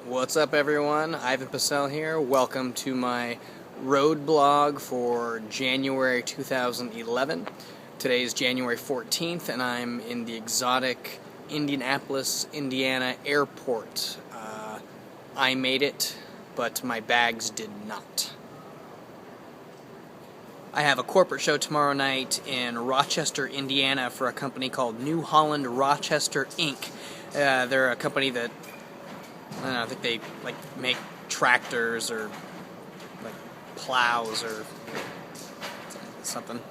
What's up, everyone? Ivan Pecel here. Welcome to my road blog for January 2011. Today is January 14th, and I'm in the exotic Indianapolis, Indiana airport. I made it, but my bags did not. I have a corporate show tomorrow night in Rochester, Indiana for a company called New Holland Rochester, Inc. They're a company that I don't know, I think they make tractors or plows or something.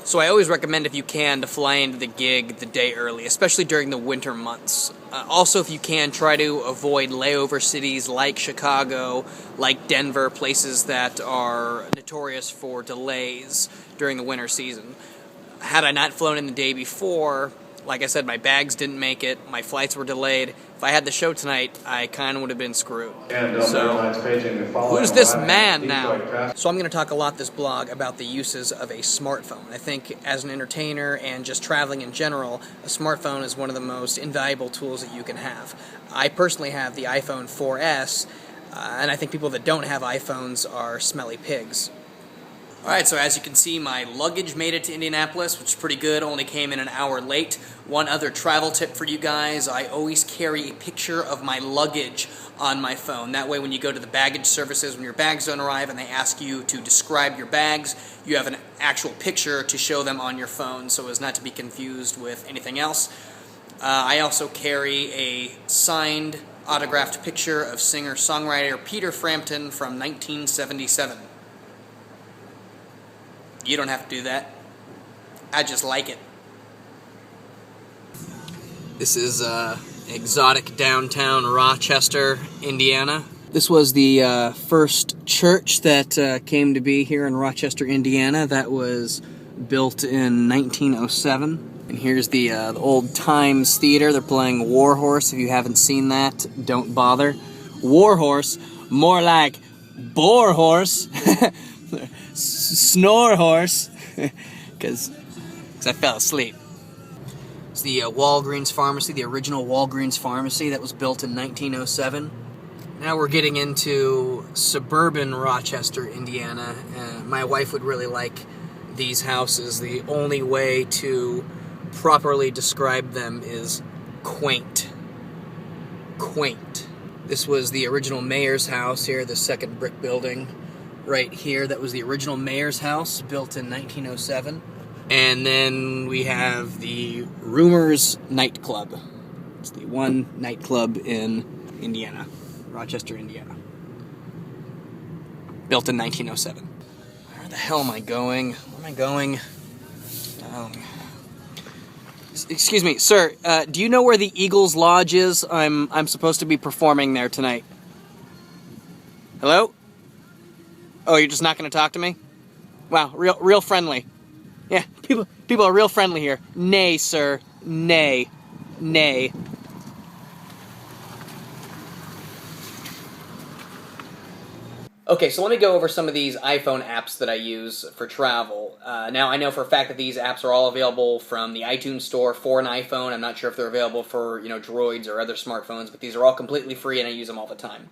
So I always recommend, if you can, to fly into the gig the day early, especially during the winter months. Also, if you can, try to avoid layover cities like Chicago, like Denver, places that are notorious for delays during the winter season. Had I not flown in the day before, like I said, my bags didn't make it, my flights were delayed. If I had the show tonight, I kind of would have been screwed. So, who's this man now? So I'm going to talk a lot this blog about the uses of a smartphone. I think as an entertainer and just traveling in general, a smartphone is one of the most invaluable tools that you can have. I personally have the iPhone 4S, and I think people that don't have iPhones are smelly pigs. Alright, so as you can see, my luggage made it to Indianapolis, which is pretty good, only came in an hour late. One other travel tip for you guys, I always carry a picture of my luggage on my phone. That way when you go to the baggage services, when your bags don't arrive and they ask you to describe your bags, you have an actual picture to show them on your phone so as not to be confused with anything else. I also carry a signed, autographed picture of singer-songwriter Peter Frampton from 1977. You don't have to do that. I just like it. This is exotic downtown Rochester, Indiana. This was the first church that came to be here in Rochester, Indiana. That was built in 1907. And here's the old Times Theater. They're playing War Horse. If you haven't seen that, don't bother. War Horse? More like Bore Horse. Snore Horse, because I fell asleep. It's the Walgreens Pharmacy, the original Walgreens Pharmacy that was built in 1907. Now we're getting into suburban Rochester, Indiana. My wife would really like these houses. The only way to properly describe them is quaint. Quaint. This was the original mayor's house here, the second brick building. Right here, that was the original mayor's house, built in 1907. And then we have the Rumors nightclub. It's the one nightclub in Indiana, Rochester, Indiana. Built in 1907. Where the hell am I going? Where am I going? Excuse me, sir, do you know where the Eagles Lodge is? I'm supposed to be performing there tonight. Hello? Oh, you're just not going to talk to me? Wow, real friendly. Yeah, people are real friendly here. Nay, sir. Nay. Nay. Okay, so let me go over some of these iPhone apps that I use for travel. Now, I know for a fact that these apps are all available from the iTunes Store for an iPhone. I'm not sure if they're available for, Droids or other smartphones, but these are all completely free and I use them all the time.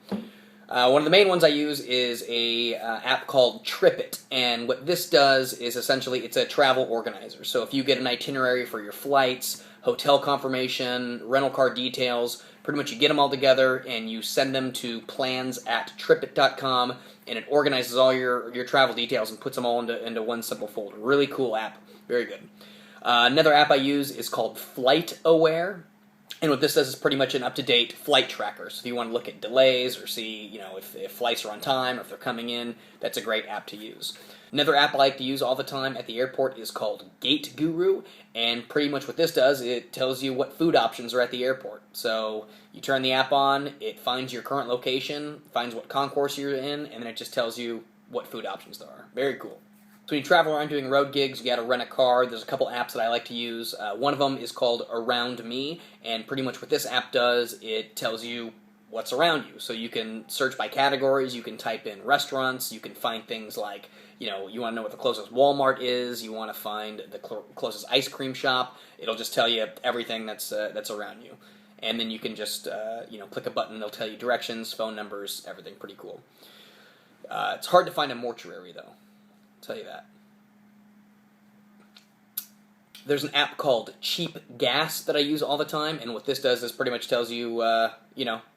One of the main ones I use is a app called TripIt, and what this does is essentially it's a travel organizer. So if you get an itinerary for your flights, hotel confirmation, rental car details, pretty much you get them all together and you send them to plans@tripit.com, and it organizes all your travel details and puts them all into one simple folder. Really cool app. Very good. Another app I use is called Flight Aware. And what this does is pretty much an up-to-date flight tracker. So if you want to look at delays or see, if flights are on time or if they're coming in, that's a great app to use. Another app I like to use all the time at the airport is called Gate Guru, and pretty much what this does, it tells you what food options are at the airport. So you turn the app on, it finds your current location, finds what concourse you're in, and then it just tells you what food options there are. Very cool. So when you travel around doing road gigs, you got to rent a car. There's a couple apps that I like to use. One of them is called Around Me, and pretty much what this app does, it tells you what's around you. So you can search by categories, you can type in restaurants, you can find things like, you want to know what the closest Walmart is, you want to find the closest ice cream shop. It'll just tell you everything that's around you. and then you can just click a button. They'll tell you directions, phone numbers, everything. Pretty cool. It's hard to find a mortuary though. I'll tell you that. There's an app called Cheap Gas that I use all the time, and what this does is pretty much tells you,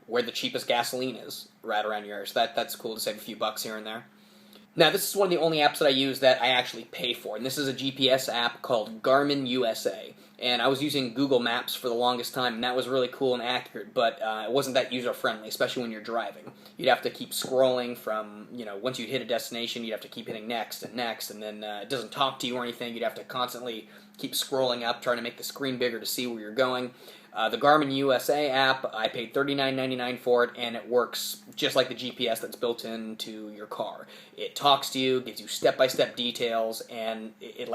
where the cheapest gasoline is right around your area. So that's cool to save a few bucks here and there. Now, this is one of the only apps that I use that I actually pay for, and this is a GPS app called Garmin USA. And I was using Google Maps for the longest time, and that was really cool and accurate, but it wasn't that user-friendly, especially when you're driving. You'd have to keep scrolling from, once you hit a destination, you'd have to keep hitting next, and then it doesn't talk to you or anything. You'd have to constantly keep scrolling up, trying to make the screen bigger to see where you're going. The Garmin USA app, I paid $39.99 for it, and it works just like the GPS that's built into your car. It talks to you, gives you step-by-step details, and it's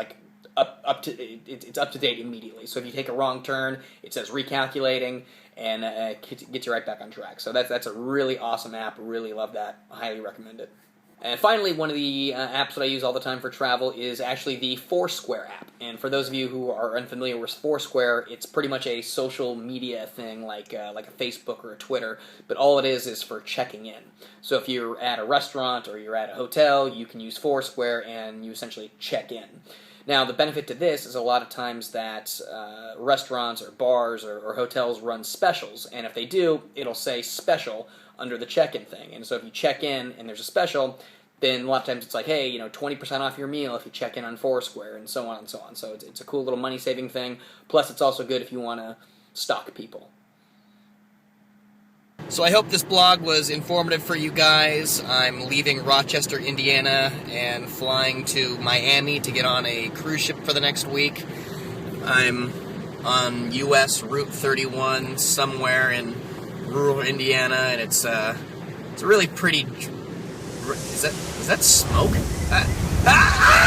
up to date immediately. So if you take a wrong turn, it says recalculating, and gets you right back on track. So that's a really awesome app. Really love that. Highly recommend it. And finally, one of the apps that I use all the time for travel is actually the Foursquare app. And for those of you who are unfamiliar with Foursquare, it's pretty much a social media thing like a Facebook or a Twitter, but all it is for checking in. So if you're at a restaurant or you're at a hotel, you can use Foursquare and you essentially check in. Now, the benefit to this is a lot of times that restaurants or bars or hotels run specials, and if they do, it'll say special under the check-in thing. And so if you check in and there's a special, then a lot of times it's like, hey, 20% off your meal if you check in on Foursquare, and so on and so on. So it's a cool little money-saving thing. Plus, it's also good if you want to stalk people. So I hope this blog was informative for you guys. I'm leaving Rochester, Indiana, and flying to Miami to get on a cruise ship for the next week. I'm on U.S. Route 31 somewhere in rural Indiana, and it's a really pretty. Is that smoke? Ah!